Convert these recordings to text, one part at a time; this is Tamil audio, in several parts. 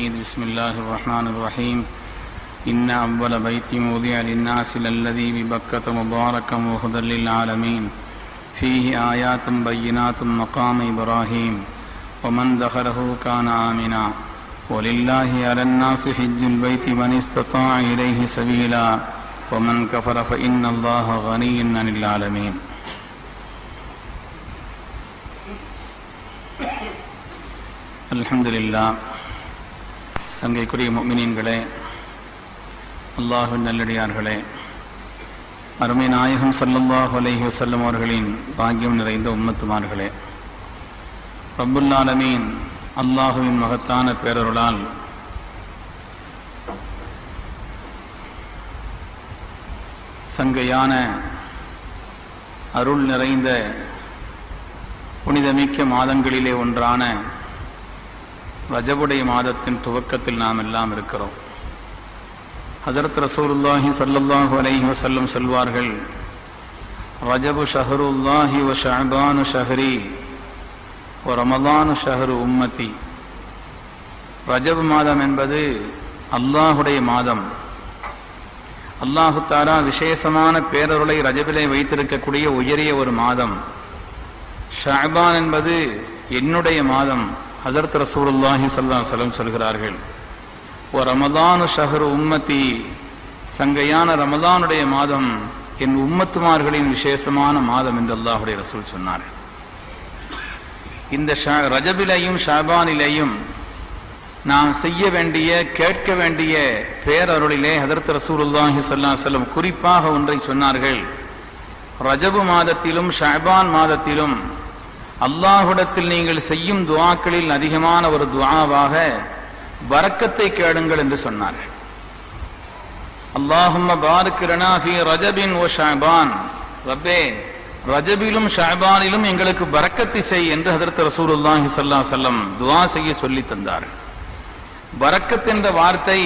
بسم الله الرحمن الرحيم إن أول بيت وضع للناس للذي ببكة مباركا وهدى للعالمين فيه آيات بينات مقام إبراهيم ومن دخله كان آمنا ولله على الناس حج البيت من استطاع إليه سبيلا ومن كفر فإن الله غني عن العالمين. அல்ஹம்துலில்லாஹ். சங்கைக்குரிய முஃமினீன்களே, அல்லாஹ்வின் நல்லடியார்களே, அருமை நாயகம் ஸல்லல்லாஹு அலைஹி வஸல்லம் அவர்களின் பாக்கியம் நிறைந்த உம்மத்துமார்களே, ரப்புல் ஆலமீன் அல்லாஹ்வின் மகத்தான பேரருளால் சங்கையான அருள் நிறைந்த புனிதமிக்க மாதங்களிலே ஒன்றான ரஜபுடைய மாதத்தின் துவக்கத்தில் நாம் எல்லாம் இருக்கிறோம். ஹஜ்ரத் ரசூலுல்லாஹி ஸல்லல்லாஹு அலைஹி வஸல்லம் சொல்வார்கள், ரஜபு ஷஹ்ருல்லாஹி வ ஷஅபானு ஷஹ்ரி வ ரமலானு ஷஹ்ரு உம்மதி. ரஜப் மாதம் என்பது அல்லாஹுடைய மாதம். அல்லாஹு தஆலா விசேஷமான பேரருளை ரஜபிலே வைத்திருக்கக்கூடிய உயரிய ஒரு மாதம். ஷஅபான் என்பது என்னுடைய மாதம். ஹஜ்ரத் ரசூலுல்லாஹி ஸல்லல்லாஹு அலைஹி வஸல்லம் சொல்கிறார்கள், ஓ ரமலானு ஷஹ்ரு உம்மதி, சங்கையான ரமலானுடைய மாதம் என் உம்மத்துமார்களின் விசேஷமான மாதம் என்று அல்லாஹுடைய ரசூல் சொன்னார்கள். இந்த ரஜபிலையும் ஷஅபானிலேயும் நாம் செய்ய வேண்டிய கேட்க வேண்டிய பேரருளிலே ஹஜ்ரத் ரசூலுல்லாஹி ஸல்லல்லாஹு அலைஹி வஸல்லம் குறிப்பாக ஒன்றை சொன்னார்கள். ரஜபு மாதத்திலும் ஷஅபான் மாதத்திலும் அல்லாஹ்விடத்தில் நீங்கள் செய்யும் துஆக்களில் அதிகமான ஒரு துஆவாக பரக்கத்தை கேளுங்கள் என்று சொன்னார்கள். அல்லாஹும்ம பாரிக் லனா ஃபீ ரஜபின் வ ஷஅபான், ரப்பே ரஜபிலும் ஷஅபானிலும் எங்களுக்கு பரக்கத்தை செய் என்று ஹஜ்ரத் ரசூலுல்லாஹி ஸல்லல்லாஹு அலைஹி வஸல்லம் துஆ செய்ய சொல்லி தந்தார்கள். பரக்கத் என்ற வார்த்தை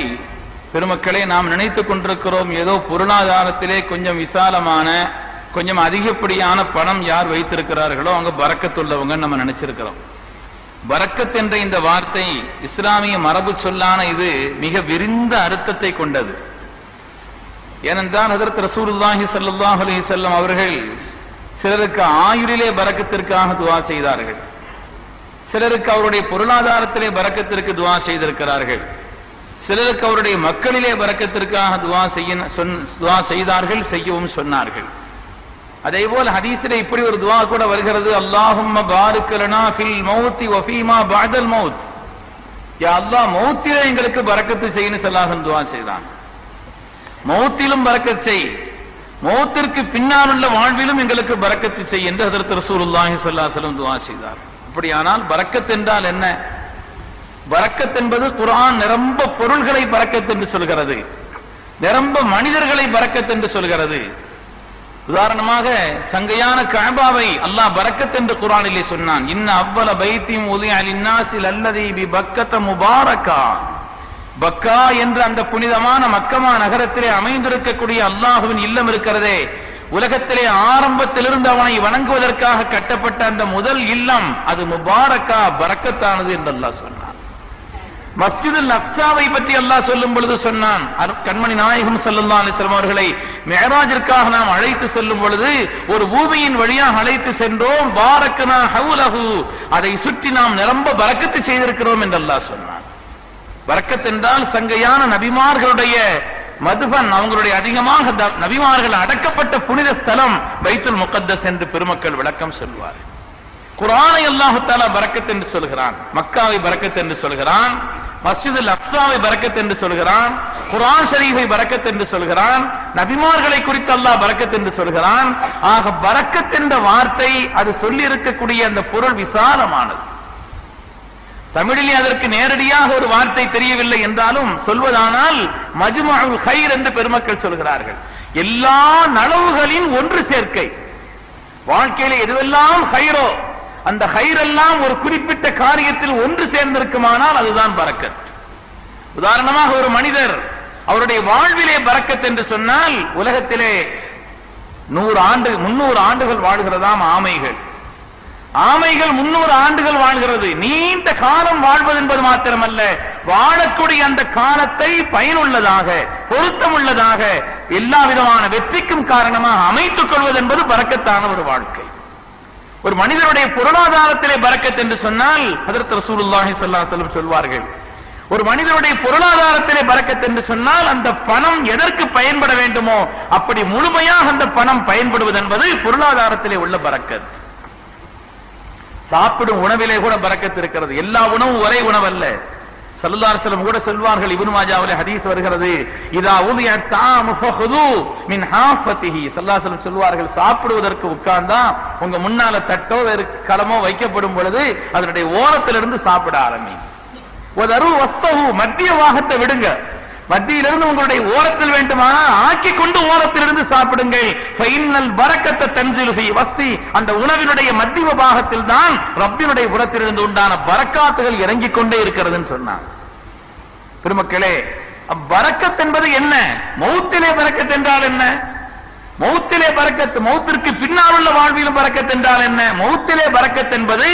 பெருமக்களே நாம் நினைத்துக் கொண்டிருக்கிறோம், ஏதோ பொருளாதாரத்திலே கொஞ்சம் விசாலமான கொஞ்சம் அதிகப்படியான பணம் யார் வைத்திருக்கிறார்களோ அவங்க பரக்கத்துள்ளவங்க நம்ம நினைச்சிருக்கிறோம். பரக்கத் என்ற இந்த வார்த்தை இஸ்லாமிய மரபு சொல்லான இது மிக விரிந்த அர்த்தத்தை கொண்டது. ஏனென்றால் ஹஜ்ரத் ரசூலுல்லாஹி ஸல்லல்லாஹு அலைஹி வஸல்லம் அவர்கள் சிலருக்கு ஆயுளிலே பரக்கத்திற்காக துஆ செய்தார்கள், சிலருக்கு அவருடைய பொருளாதாரத்திலே பரக்கத்திற்கு துஆ செய்திருக்கிறார்கள், சிலருக்கு அவருடைய மக்களிலே பரக்கத்திற்காக துஆ செய்தார்கள், செய்யவும் சொன்னார்கள். அதே போல ஹதீஸிலே இப்படி ஒரு துஆ கூட வருகிறது, அல்லாஹும்ம பாரிக் லனா ஃபில் மௌத்தி வ ஃபீமா பஅதல் மௌத். யா அல்லாஹ், மௌத்திலே எங்களுக்கு பரக்கத்து செய்யின்னு ஸல்லல்லாஹு துஆ செய்தான். மௌத்திலும் பரக்கத் செய், மௌத்திற்கு பின்னால் உள்ள வாழ்விலும் எங்களுக்கு பரக்கத்து செய் என்று ஹஜ்ரத் ரசூலுல்லாஹி ஸல்லல்லாஹு அலைஹி வஸல்லம் துஆ செய்தார். அப்படியானால் பரக்கத் என்றால் என்ன? பரக்கத் என்பது குர்ஆன் நிரம்ப பொருள்களை பரக்கத் என்று சொல்கிறது, நிரம்ப மனிதர்களை பரக்கத் என்று சொல்கிறது. உதாரணமாக சங்கையான கஅபாவை அல்லாஹ் பரக்கத் என்று குர்ஆனிலே சொன்னான். இன்ன அவ்வல பைத்தின் உதிஅ லின்னாஸி லல்லதி பிபக்கத முபாரக்கா. பக்கா என்ற அந்த புனிதமான மக்கமா நகரத்திலே அமைந்திருக்கக்கூடிய அல்லாஹ்வின் இல்லம் இருக்கிறதே, உலகத்திலே ஆரம்பத்திலிருந்து அவனை வணங்குவதற்காக கட்டப்பட்ட அந்த முதல் இல்லம், அது முபாரக்கா, பரக்கத்தானது என்று அல்லாஹ் சொன்னான். மஸ்ஜிதுல் அக்ஸாவை பற்றி அல்லாஹ் சொல்லும் பொழுது சொன்னான், கண்மணி நாயகம் ஸல்லல்லாஹு அலைஹி வஸல்லம் அவர்களை மிஅராஜிற்காக நாம் அழைத்து செல்லும் பொழுது ஒரு பூமியின் வழியாக அழைத்து சென்றோம், பாரக்னா ஹவுலஹு, அதை சுற்றி நாம் நிரம்ப பரக்கத்து செய்திருக்கிறோம் என்று அல்லாஹ் சொன்னான். பரக்கத் என்றால் சங்கையான நபிமார்களுடைய மதுபன், அவங்களுடைய அதிகமாக நபிமார்கள் அடக்கப்பட்ட புனித ஸ்தலம் பைத்துல் முகத்தஸ் என்று பெருமக்கள் விளக்கம் சொல்வார். குர்ஆனை அல்லாஹ் தஆலா பரக்கத் என்று சொல்கிறான், மக்காவை பரக்கத் என்று சொல்கிறான், மஸ்ஜிதுல் அக்ஸாவை பரக்கத் என்று சொல்கிறான், குர்ஆன் ஷரீஃபை பரக்கத் என்று சொல்கிறான், நபிமார்களை குறித்து அல்லாஹ் பரக்கத் என்று சொல்கிறான். ஆக பரக்கத் என்ற வார்த்தை அது சொல்லி இருக்கக்கூடிய அந்த பொருள் விசாலமானது. தமிழிலே அதற்கு நேரடியாக ஒரு வார்த்தை தெரியவில்லை என்றாலும் சொல்வதானால் மஜ்மஉல் கைர் என்று பெருமக்கள் சொல்கிறார்கள், எல்லா நலவுகளின் ஒன்று சேர்க்கை. வாழ்க்கையில எதுவெல்லாம் கைரோ அந்த கைரெல்லாம் ஒரு குறிப்பிட்ட காரியத்தில் ஒன்று சேர்ந்திருக்குமானால் அதுதான் பரக்கத். உதாரணமாக ஒரு மனிதர் அவருடைய வாழ்விலே பரக்கத் என்று சொன்னால், உலகத்திலே 300 ஆண்டுகள் வாழ்கிறதாம் ஆமைகள். ஆமைகள் 300 ஆண்டுகள் வாழ்கிறது. நீண்ட காலம் வாழ்வது என்பது மாத்திரமல்ல, வாழக்கூடிய அந்த காலத்தை பயனுள்ளதாக, பொருத்தமுள்ளதாக, எல்லா விதமான வெற்றிக்கும் காரணமாக அமைத்துக் கொள்வது என்பது பரக்கத்தான ஒரு வாழ்க்கை. ஒரு மனிதனுடைய பொருளாதாரத்திலே பரக்கத் என்று சொன்னால் ஹஜ்ரத் ரசூலுல்லாஹி ஸல்லல்லாஹு அலைஹி வஸல்லம் சொல்வார்கள், ஒரு மனிதனுடைய பொருளாதாரத்திலே பரக்கத் என்று சொன்னால் அந்த பணம் எதற்கு பயன்பட வேண்டுமோ அப்படி முழுமையாக அந்த பணம் பயன்படுவது என்பது பொருளாதாரத்திலே உள்ள பரக்கத். சாப்பிடும் உணவிலே கூட பரக்கத் இருக்கிறது. எல்லா உணவும் ஒரே உணவல்ல. ஸல்லல்லாஹு அலைஹி வஸல்லம் கூட சொல்வார்கள், இப்னு மாஜாவிலே ஹதீஸ் வருகிறது, இதா உதிய தஆமு ஃபஹுது மின் ஹாஃபதிஹி. ஸல்லல்லாஹு அலைஹி வஸல்லம் சொல்வார்கள், சாப்பிடுவதற்கு உட்கார்ந்தா உங்க முன்னால தட்டோ வேறு கலமோ வைக்கப்படும் பொழுது அதனுடைய ஓரத்திலிருந்து சாப்பிட ஆரம்பி. ஒதரு வஸ்தஹு, மத்திய வாகத்தை விடுங்க, மத்தியிலிருந்து உங்களுடைய ஓரத்தில் வேண்டுமா ஆக்கி கொண்டு ஓரத்திலிருந்து சாப்பிடுங்கள். ஃபைனல் பரக்கத்த தன்சிலு ஃபீ வஸ்தி, அந்த உணவினுடைய மத்திய பாகத்தில் தான் ரப்பினுடைய புறத்திலிருந்து உண்டான பரக்காத்துகள் இறங்கிக் கொண்டே இருக்கிறதுன்னு சொன்னார். பெருமக்களே, பரக்கத் என்பது என்ன? மௌத்திலே பரக்கத் என்றால் என்ன? மௌத்திலே பரக்கத், மௌத்திற்கு பின்னால் உள்ள வாழ்விலும் பரக்கத் என்றால் என்ன? மௌத்திலே பரக்கத் என்பது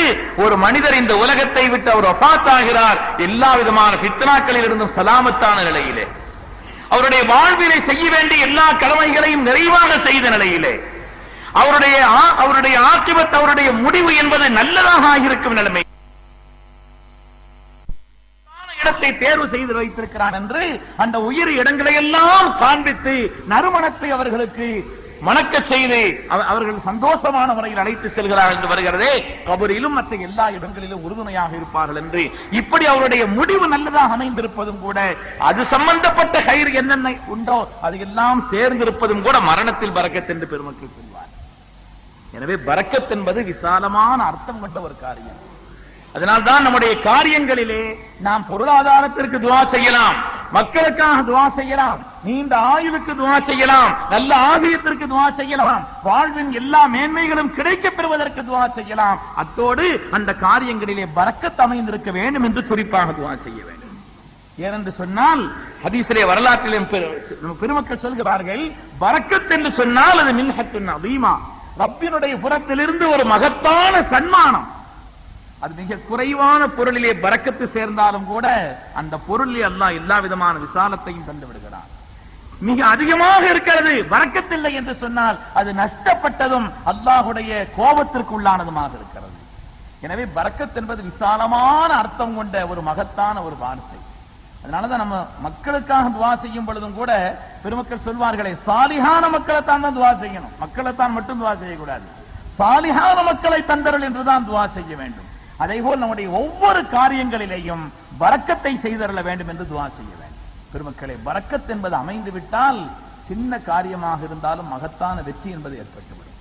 ஒரு மனிதர் இந்த உலகத்தை விட்டு அவர் வஃபாத் ஆகிறார், எல்லா விதமான ஃபித்னாக்களில் இருந்தும் சலாமத்தான நிலையிலே, அவருடைய வாழ்விலே செய்ய வேண்டிய எல்லா கடமைகளையும் நிறைவாக செய்த நிலையிலே, அவருடைய ஆக்கிபத், அவருடைய முடிவு என்பது நல்லதாக ஆகியிருக்கும் நிலைமை இடத்தை தேர்வு செய்து வைத்திருக்கிறான் என்று அந்த உயிர் இடங்களை எல்லாம் காண்பித்து நறுமணத்தை அவர்களுக்கு மணக்க செய்து அவர்கள் சந்தோஷமான முறையில் அழைத்து செல்கிறார்கள் என்று வருகிறதே. கபரிலும் மற்ற எல்லா இடங்களிலும் உறுதுணையாக இருப்பார்கள் என்று, இப்படி அவருடைய முடிவு நல்லதாக அமைந்திருப்பதும் கூட, அது சம்பந்தப்பட்ட கயிறு என்னென்ன உண்டோ அது எல்லாம் சேர்ந்திருப்பதும் கூட மரணத்தில் பரக்கத் என்று பெருமக்கள் சொல்வார். எனவே பரக்கத் என்பது விசாலமான அர்த்தம் கொண்ட ஒரு காரியம். அதனால்தான் நம்முடைய காரியங்களிலே நாம் பொருளாதாரத்திற்கு துஆ செய்யலாம், மக்களுக்காக துஆ செய்யலாம், நீண்ட ஆயுளுக்கு துஆ செய்யலாம், நல்ல ஆகியத்திற்கு துஆ செய்யலாம், வாழ்வின் எல்லா மேன்மைகளும் கிடைக்கப் பெறுவதற்கு துஆ செய்யலாம். அத்தோடு அந்த காரியங்களிலே பரக்கத் அமைந்திருக்க வேண்டும் என்று குறிப்பாக துஆ செய்ய வேண்டும். ஏனென்று சொன்னால் ஹதீஸிலே வரலாற்றிலே பெருமக்கள் சொல்கிறார்கள், பரக்கத் என்று சொன்னால் அது மின்ஹத்துன் அதீமா, ரப்பினுடைய புறத்திலிருந்து ஒரு மகத்தான சன்மானம். அது மிக குறைவான பொருளிலே பரக்கத்து சேர்ந்தாலும் கூட அந்த பொருளிலே அல்லாஹ் எல்லா விதமான விசாலத்தையும் தந்து விடுகிறார். மிக அதிகமாக இருக்கிறது பரக்கத்தில்லை என்று சொன்னால் அது நஷ்டப்பட்டதும் அல்லாஹுடைய கோபத்திற்கு உள்ளானதுமாக இருக்கிறது. எனவே பரக்கத் என்பது விசாலமான அர்த்தம் கொண்ட ஒரு மகத்தான ஒரு வார்த்தை. அதனாலதான் நம்ம மக்களுக்காக துஆ செய்யும் பொழுதும் கூட பெருமக்கள் சொல்வார்களே, சாலிஹான மக்களைத்தான் தான் துஆ செய்யணும், மக்களைத்தான் மட்டும் துஆ செய்யக்கூடாது, சாலிஹான மக்களை தந்தருள் என்றுதான் துஆ செய்ய வேண்டும். அதேபோல் நம்முடைய ஒவ்வொரு காரியங்களிலேயும் பரக்கத்தை செய்தருள வேண்டும் என்று துஆ செய்ய வேண்டும். பெருமக்களே, பரக்கத் என்பது அமைந்து விட்டால் சின்ன காரியமாக இருந்தாலும் மகத்தான வெற்றி என்பது ஏற்பட்டுவிடும்.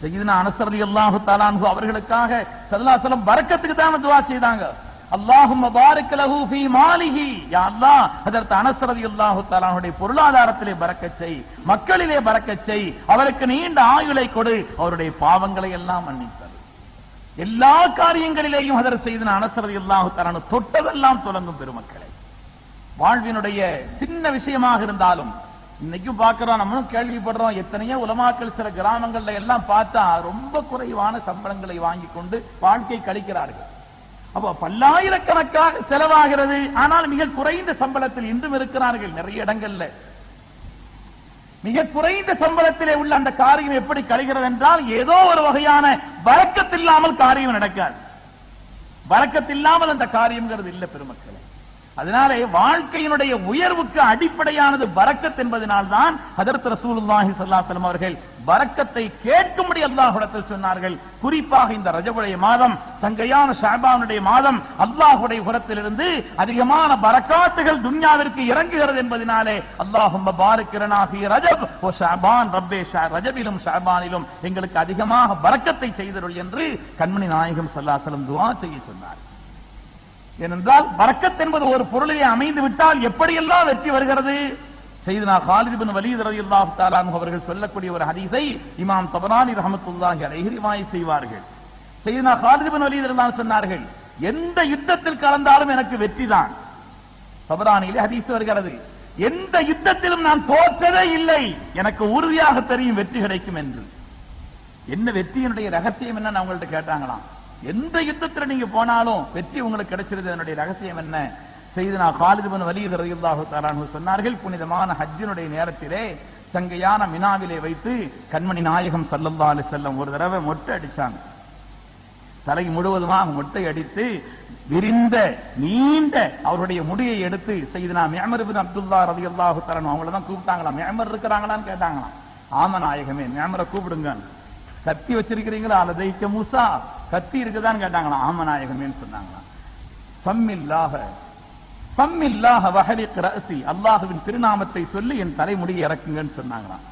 சய்யிதுனா அனஸ் ரலியல்லாஹு தஆலா அன்ஹு அவர்களுக்காக ஸல்லல்லாஹு அலைஹி வஸல்லம் பரக்கத்துக்கு தான் துஆ செய்தாங்க. அல்லாஹும்ம பாரிக் லஹு ஃபீ மாலிஹி, யா அல்லாஹ் ஹஜ்ரத் அனஸ் ரலியல்லாஹு தஆலா அவருடைய பொருளாதாரத்திலே பரக்கத் செய், மக்களிலே பரக்கத் செய், அவருக்கு நீண்ட ஆயுளை கொடு, அவருடைய பாவங்களை எல்லாம் மன்னித்தல். எல்லா காரியங்களிலேயும் ஹஜ்ரத் சய்யிதுனா அனஸ் ரலியல்லாஹு தஆலா தொட்டதெல்லாம் தொடங்கும். பெருமக்களே, வாழ்வினுடைய சின்ன விஷயமாக இருந்தாலும் இன்னைக்கும் பார்க்கிறோம், நம்மளும் கேள்விப்படுறோம், எத்தனையோ உலமாக்கள் சில கிராமங்கள்ல எல்லாம் பார்த்தா ரொம்ப குறைவான சம்பளங்களை வாங்கி கொண்டு வாழ்க்கை கழிக்கிறார்கள். அப்ப பல்லாயிரக்கணக்காக செலவாகிறது, ஆனால் மிக குறைந்த சம்பளத்தில் இன்றும் இருக்கிறார்கள் நிறைய இடங்கள்ல. மிக குறைந்த சம்பளத்திலே உள்ள அந்த காரியம் எப்படி கழிகிறது என்றால், ஏதோ ஒரு வகையான பரக்கத் இல்லாமல் காரியம் நடக்காது. பரக்கத் இல்லாமல் அந்த காரியம்ங்கிறது இல்ல பெருமக்களே. அதனாலே வாழ்க்கையினுடைய உயர்வுக்கு அடிப்படையானது பரக்கத் என்பதனால்தான் ஹஜ்ரத் ரசூலுல்லாஹி ஸல்லல்லாஹு அலைஹி வஸல்லம் அவர்கள் பரக்கத்தை கேட்கும்படி அல்லாஹ்விடத்தில் சொன்னார்கள். குறிப்பாக இந்த ரஜபுடைய மாதம், சங்கையான ஷஅபானுடைய மாதம், அல்லாஹ்வுடைய புறத்திலிருந்து அதிகமான பரக்காத்துகள் துன்யாவிற்கு இறங்குகிறது என்பதனாலே அல்லாஹும்ம பாரிக் லனா ஃபீ ரஜப் வ ஷஅபான், ரப்பே ரஜபிலும் ஷஅபானிலும் எங்களுக்கு அதிகமாக பரக்கத்தை செய்தருள் என்று கண்மணி நாயகம் ஸல்லல்லாஹு அலைஹி வஸல்லம் துஆ செய்ய சொன்னார். ஏனென்றால் பரக்கத் என்பது ஒரு பொருளிலே அமைந்து விட்டால் எப்படியெல்லாம் வெற்றி வருகிறது. சையதுனா காலித் இப்னு வலீத் ரலியல்லாஹு தஆலா அன்ஹு அவர்கள் சொல்லக்கூடிய ஒரு ஹதீஸை இமாம் தபரானி ரஹ்மத்துல்லாஹி அலைஹி ரிவாயத் செய்வார்கள். சையதுனா காலித் இப்னு வலீத் ரலியல்லாஹு சொன்னார்கள், எந்த யுத்தத்தில் கலந்தாலும் எனக்கு வெற்றி தான். தபரானியிலே ஹதீஸ் வருகிறது, எந்த யுத்தத்திலும் நான் தோற்றதே இல்லை, எனக்கு உறுதியாக தெரியும் வெற்றி கிடைக்கும் என்று. என்ன வெற்றியினுடைய ரகசியம் என்னன்னு அவங்கள்ட்ட கேட்டாங்களாம். எந்த யுத்தத்துல நீங்க போனாலும் வெற்றி உங்களுக்கு கிடைச்சிருது, அதனுடைய ரகசியம் என்ன? செய்தனா காலித் இப்னு வலீத் ரலியல்லாஹு தஆலா அன்ஹு சொன்னார்கள், புனிதமான ஹஜ்ஜினுடைய நேரத்திலே சங்கையான மினாவிலே வைத்து கண்மணி நாயகம் ஸல்லல்லாஹு அலைஹி வஸல்லம் ஒரு தடவை மொட்டை அடிச்சாங்க. தலை முழுவதுமாக மொட்டை அடித்து விரிந்த நீண்ட அவருடைய முடியை எடுத்து செய்தனா மிஅமர் இப்னு அப்துல்லா ரலியல்லாஹு தஆலா அவங்கள தான் கூப்பிட்டாங்களாம். மிஅமர் இருக்கிறாங்களான்னு கேட்டாங்களாம். ஆம நாயகமே, மிஅமரை கூப்பிடுங்க. கத்தி வச்சிருக்கிறீங்களா? அலதைக்க மூசா, கத்தி இருக்குதான்னு கேட்டாங்களாம். ஆம நாயகமேன்னு சொன்னாங்களாம். சம்மில்லாஹ வஹலிக் ரஅசி, அல்லாஹ்வின் திருநாமத்தை சொல்லி என் தலைமுடியை இறக்குங்கன்னு சொன்னாங்களாம்.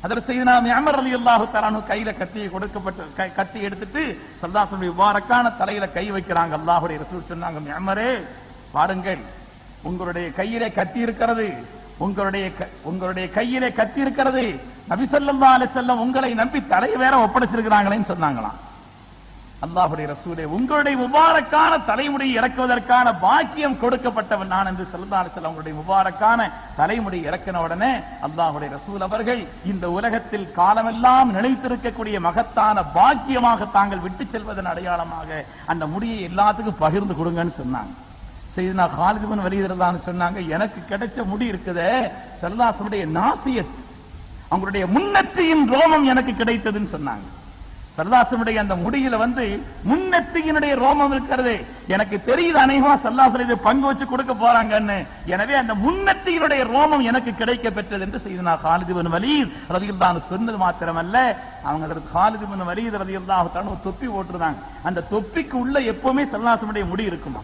அதற்கு செய்தனா மிஅமர் ரலியல்லாஹு தஆலா அன்ஹு கையில கத்தியை கொடுக்கப்பட்ட கத்தி எடுத்துட்டு ஸல்லல்லாஹு அலைஹி வஸல்லம் முபாரக்கான தலையில கை வைக்கிறாங்க. அல்லாஹ்வுடைய ரசூல் சொன்னாங்க, மிஅமரே பாருங்கள், உங்களுடைய கையிலே கத்தி இருக்கிறது, உங்களுடைய கையிலே கத்தி இருக்கிறது. நபி ஸல்லல்லாஹு அலைஹி வஸல்லம் உங்களை நம்பி தலையை வேற ஒப்படைச்சிருக்கிறாங்களேன்னு சொன்னாங்களாம். அல்லாஹ்வுடைய ரசூலே, உங்களுடைய முபாரக்கான தலைமுடி இறக்குவதற்கான பாக்கியம் கொடுக்கப்பட்டவன் நான் என்று ஸல்லல்லாஹு அலைஹி வஸல்லம் உங்களுடைய முபாரக்கான தலைமுடி இறக்கின உடனே அல்லாஹ்வுடைய ரசூல் அவர்கள் இந்த உலகத்தில் காலமெல்லாம் நிலைத்திருக்கக்கூடிய மகத்தான பாக்கியமாக தாங்கள் விட்டு செல்வதன் அடையாளமாக அந்த முடியை எல்லாத்துக்கும் பகிர்ந்து கொடுங்கன்னு சொன்னாங்க. செய்தனா காலித் இப்னு வலீத் ரலியல்லாஹு அன்ஹு சொன்னாங்க, எனக்கு கிடைச்ச முடி இருக்குதே ஸல்லல்லாஹு அலைஹி வஸல்லம் நாசியத், அவங்களுடைய முன்னெற்றியின் ரோமம் எனக்கு கிடைத்ததுன்னு சொன்னாங்க. சல்லாசனுடைய அந்த முடியில முன்னெத்தியினுடைய ரோமம் இருக்கிறது. எனக்கு தெரியுது அநேகமா சல்லாசனை பங்கு வச்சு கொடுக்க போறாங்கன்னு. எனவே அந்த முன்னெத்தியினுடைய ரோமம் எனக்கு கிடைக்க பெற்றது என்று செய்தனா காலித் இப்னு வலீத் ரலியல்லாஹு அன்ஹு சொன்னது மாத்திரமல்ல, அவங்க காலித் இப்னு வலீத் ரலியல்லாஹு அன்ஹு தொப்பி போட்டுறாங்க. அந்த தொப்பிக்கு உள்ள எப்பவுமே சல்லாசனுடைய முடி இருக்குமா.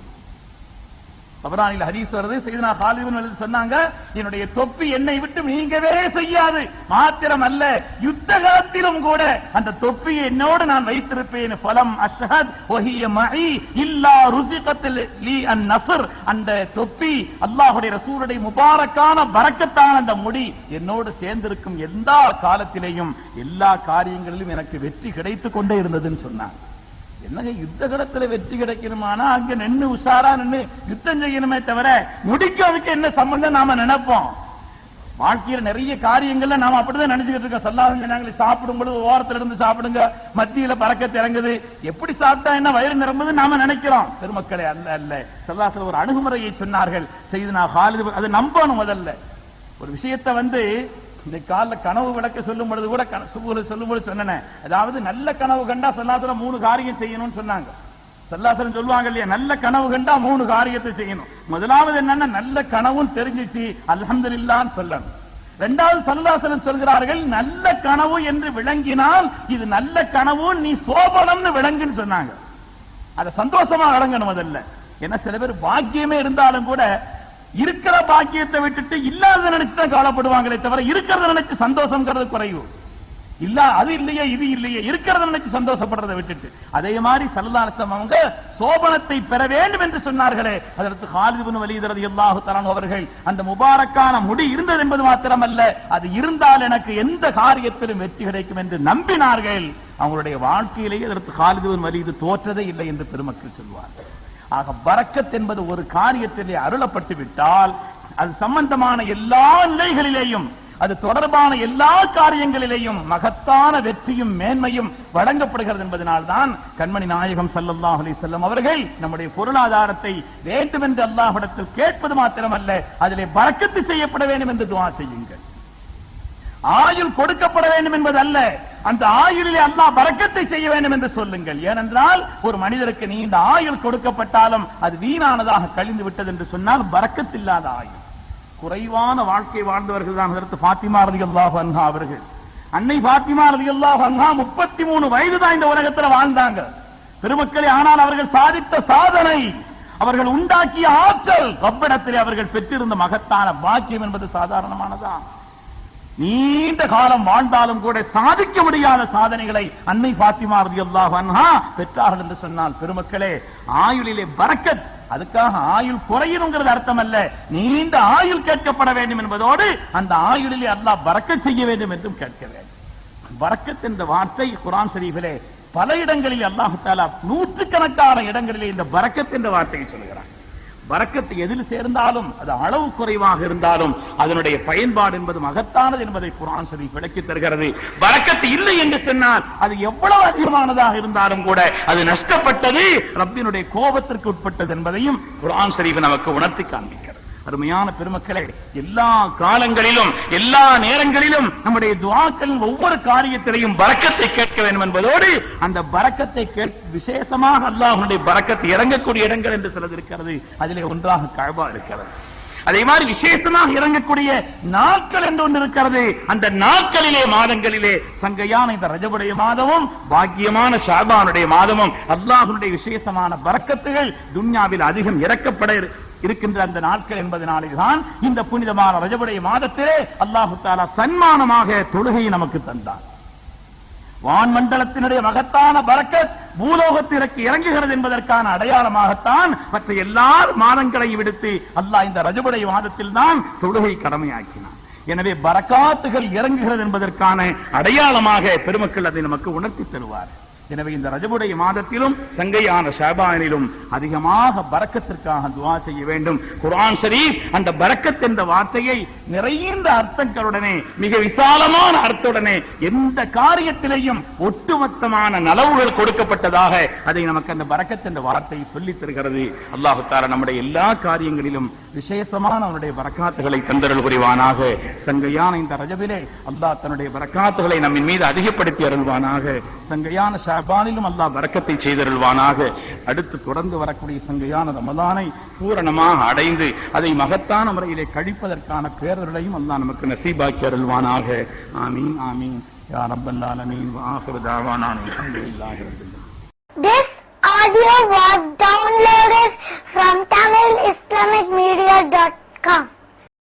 தபரானில் ஹதீஸ் வருது, செய்தனா காலித் இப்னு வலீத் சொன்னாங்க, என்னுடைய தொப்பி என்னை விட்டு நீங்கவே செய்யாது, மாத்திரமல்ல யுத்த காலத்திலும் கூட அந்த தொப்பியை என்னோடு நான் வைத்திருப்பேன். ஃபலம் அஷ்ஹத் வஹிய மஇ இல்லா ருஸிகத் லி அன்-நஸ்ர், அந்த தொப்பி அல்லாஹ்வுடைய ரசூலுடைய முபாரக்கான பரக்கத்தான அந்த முடி என்னோடு சேர்ந்திருக்கும் எல்லா காலத்திலேயும் எல்லா காரியங்களிலும் எனக்கு வெற்றி கிடைத்துக் கொண்டே இருந்ததுன்னு சொன்னாங்க. என்னங்க யுத்த களத்துல வெற்றி கிடைக்கணுமானா அங்க நின்று உஷாரா நின்று யுத்தம் செய்யணுமே தவிர முடிக்கிறதுக்கு என்ன சம்பந்தம் நாம நினைப்போம். வாழ்க்கையில நிறைய காரியங்கள்ல நாம அப்படிதான் நினைச்சுக்கிட்டு இருக்கோம். சல்லாஹ் சாப்பிடும் பொழுது ஓரத்துல இருந்து சாப்பிடுங்க, மத்தியில பறக்கத்து இறங்குது, எப்படி சாப்பிட்டா என்ன வயிறு நிரம்புது நாம நினைக்கிறோம். பெருமக்களே, அல்ல அல்ல. சல்லாஹ் ஒரு அணுகுமுறையை சொன்னார்கள். செய்தனா காலித், அதை நம்பணும். முதல்ல ஒரு விஷயத்தை இந்த கால கனவு விளக்க சொல்லும் பொழுது கூட சொல்லும் பொழுது சொன்னேன், அதாவது நல்ல கனவு கண்டா சல்லாசலம் 3 காரியம் செய்யணும்னு சொன்னாங்க. சல்லாசலம் சொல்லுவாங்க இல்லையா, நல்ல கனவு கண்டா 3 காரியத்தை செய்யணும். முதலாவது என்னன்னா, நல்ல கனவும் தெரிஞ்சிச்சு அல்ஹம்துலில்லாஹ்னு சொல்லணும். இரண்டாவது சல்லாசலம் சொல்கிறார்கள், நல்ல கனவு என்று விளங்கினால் இது நல்ல கனவு, நீ சோபனம்னு விளங்குன்னு சொன்னாங்க. அதை சந்தோஷமா விளங்கணும் முதல்ல. ஏன்னா சில பேர் பாக்கியமே இருந்தாலும் கூட இருக்கிற பாக்கியத்தை விட்டுட்டு இல்லாத நினைச்சுதான் கவலைப்படுவாங்களே தவிர இருக்கிறத நினைச்சு சந்தோஷம்ங்கிறது குறைவு. இல்ல அது இல்லையே இது இல்லையே, இருக்கிறத நினைச்சு சந்தோஷப்படுறதை விட்டுட்டு. அதே மாதிரி ஸல்லல்லாஹு அலைஹி வஸல்லம் அவங்க சோபனத்தை பெற வேண்டும் என்று சொன்னார்களே, அதற்கு காலித் இப்னு வலீத் ரலியல்லாஹு தஆலா அவர்கள் அந்த முபாரக்கான முடி இருந்தது என்பது மாத்திரமல்ல, அது இருந்தால் எனக்கு எந்த காரியத்திலும் வெற்றி கிடைக்கும் என்று நம்பினார்கள். அவங்களுடைய வாழ்க்கையிலேயே அதற்கு காலித் இப்னு வலீத் தோற்றதே இல்லை என்று பெருமக்கள் சொல்வார்கள். ஆக பரக்கத் என்பது ஒரு காரியத்திலே அருளப்பட்டு விட்டால் அது சம்பந்தமான எல்லா நிலைகளிலேயும், அது தொடர்பான எல்லா காரியங்களிலேயும் மகத்தான வெற்றியும் மேன்மையும் வழங்கப்படுகிறது என்பதனால்தான் கண்மணி நாயகம் ஸல்லல்லாஹு அலைஹி வஸல்லம் அவர்கள் நம்முடைய பொருளாதாரத்தை வேண்டும் என்று அல்லாஹ்விடத்தில் கேட்பது மாத்திரமல்ல, அதிலே பரக்கத்து செய்யப்பட வேண்டும் என்று துஆ செய்யுங்கள். ஆயுள் கொடுக்கப்பட வேண்டும் என்பது அல்ல, அந்த ஆயுளிலே அல்லாஹ் பரக்கத்தை செய்ய வேண்டும் என்று சொல்லுங்கள். ஏனென்றால் ஒரு மனிதருக்கு நீண்ட ஆயுள் கொடுக்கப்பட்டாலும் அது வீணானதாக கழிந்து விட்டது என்று சொன்னால் பரக்கத்தில்லாத ஆயுள். குறைவான வாழ்க்கை வாழ்ந்தவர்கள் தான் ஹஜ்ரத் ஃபாத்திமா ரலியல்லாஹு அன்ஹா அவர்கள். அன்னை ஃபாத்திமா ரலியல்லாஹு அன்ஹா 33 வயது தான் இந்த உலகத்தில் வாழ்ந்தாங்க பெருமக்களே. ஆனால் அவர்கள் சாதித்த சாதனை, அவர்கள் உண்டாக்கிய ஆற்றல், ரப்பிடத்திலே அவர்கள் பெற்றிருந்த மகத்தான பாக்கியம் என்பது சாதாரணமானதா? நீண்ட காலம் வாழ்ந்தாலும் கூட சாதிக்க முடியாத சாதனைகளை அன்னை ஃபாத்திமா ரலியல்லாஹு அன்ஹா பெற்றார்கள் என்று சொன்னால் பெருமக்களே, ஆயுளிலே பரக்கத். அதுக்காக ஆயுள் குறையணுங்கிறது அர்த்தம் அல்ல, நீண்ட ஆயுள் கேட்கப்பட வேண்டும் என்பதோடு அந்த ஆயுளிலே அல்லாஹ் பரக்கத் செய்ய வேண்டும் என்றும் கேட்க வேண்டும். பரக்கத் என்ற வார்த்தை குர்ஆன் ஷரீஃபிலே பல இடங்களில் அல்லாஹ் தஆலா நூற்றுக்கணக்கான இடங்களிலே இந்த பரக்கத் என்ற வார்த்தையை சொல்கிறார். பரக்கத்து எதில் சேர்ந்தாலும் அது அளவு குறைவாக இருந்தாலும் அதனுடைய பயன்பாடு என்பது மகத்தானது என்பதை குர்ஆன் ஷரீஃப் விளக்கி தருகிறது. பரக்கத்து இல்லை என்று சொன்னால் அது எவ்வளவு அதிகமானதாக இருந்தாலும் கூட அது நஷ்டப்பட்டது, ரப்பினுடைய கோபத்திற்கு உட்பட்டது என்பதையும் குர்ஆன் ஷரீஃப் நமக்கு உணர்த்தி காண்பிக்கிறது. அருமையான பெருமக்களே, எல்லா காலங்களிலும் எல்லா நேரங்களிலும் நம்முடைய துஆக்களின் ஒவ்வொரு காரியத்திலையும் பரக்கத்தை கேட்க வேண்டும் என்பதோடு அந்த பரக்கத்தை விசேஷமாக அல்லாஹ்வுடைய பரக்கத்து இறங்கக்கூடிய இடங்கள் என்று சிலது இருக்கிறது. அதிலே ஒன்றாக கஅபா இருக்கிறது. அதே மாதிரி விசேஷமாக இறங்கக்கூடிய நாட்கள் என்று ஒன்று இருக்கிறது. அந்த நாட்களிலே மாதங்களிலே சங்கையான இந்த ரஜபுடைய மாதமும் பாக்கியமான ஷாபானுடைய மாதமும் அல்லாஹ்வுடைய விசேஷமான பரக்கத்துகள் துன்யாவில் அதிகம் இறக்கப்பட இருக்கின்ற அந்த நாட்கள் என்பதனால்தான் இந்த புனிதமான ரஜபுடைய மாதத்திலே அல்லாஹு தஆலா சன்மானமாக தொழுகையை நமக்கு தந்தார். வான்மண்டலத்தினுடைய மகத்தான பரக்கத் பூலோகத்திற்கு இறங்குகிறது என்பதற்கான அடையாளமாகத்தான் மற்ற எல்லா மாதங்களையும் விடுத்து அல்லாஹ் இந்த ரஜபுடைய மாதத்தில் தான் தொழுகை கடமையாக்கினான். எனவே பரக்காத்துகள் இறங்குகிறது என்பதற்கான அடையாளமாக பெருமக்கள் அதை நமக்கு உணர்த்தி தருவார். எனவே இந்த ரஜபுடைய மாதத்திலும் சங்கையான ஷாபானிலும் அதிகமாக பரக்கத்திற்காக துஆ செய்ய வேண்டும். குர்ஆன் ஷரீஃப் அந்த பரக்கத் என்ற வார்த்தையை நிறைந்த அர்த்தங்களுடனே மிக விசாலமான அர்த்தத்துடனே எந்த காரியத்திலேயும் ஒட்டுமொத்தமான நலவுகள் கொடுக்கப்பட்டதாக அதை நமக்கு அந்த பரக்கத் என்ற வார்த்தை சொல்லித் தருகிறது. அல்லாஹ் தஆலா நம்முடைய எல்லா காரியங்களிலும் விசேஷமான அவனுடைய பரக்காத்துகளை தந்தருள் புரிவானாக. சங்கையான இந்த ரஜபிலே அல்லாஹ் தன்னுடைய பரக்காத்துகளை நம்மின் மீது அதிகப்படுத்தி அருள்வானாக. சங்கையான ஷாபானிலும் அல்லாஹ் பரக்கத்தை செய்தருள்வானாக. அடுத்து தொடர்ந்து வரக்கூடிய சங்கையான ரமலானை பூரணமாக அடைந்து அதை மகத்தான முறையிலே கழிப்பதற்கான பேரருளையும் அல்லாஹ் நமக்கு நசீபாக்கி அருள்வானாக. ஆமீன் ஆமீன் யா ரப்பல் ஆலமீன். வ ஆகிரு தஅவானா அல்ஹம்துலில்லாஹி ரப்பில் ஆலமீன். This audio was downloaded from tamilbaya.com.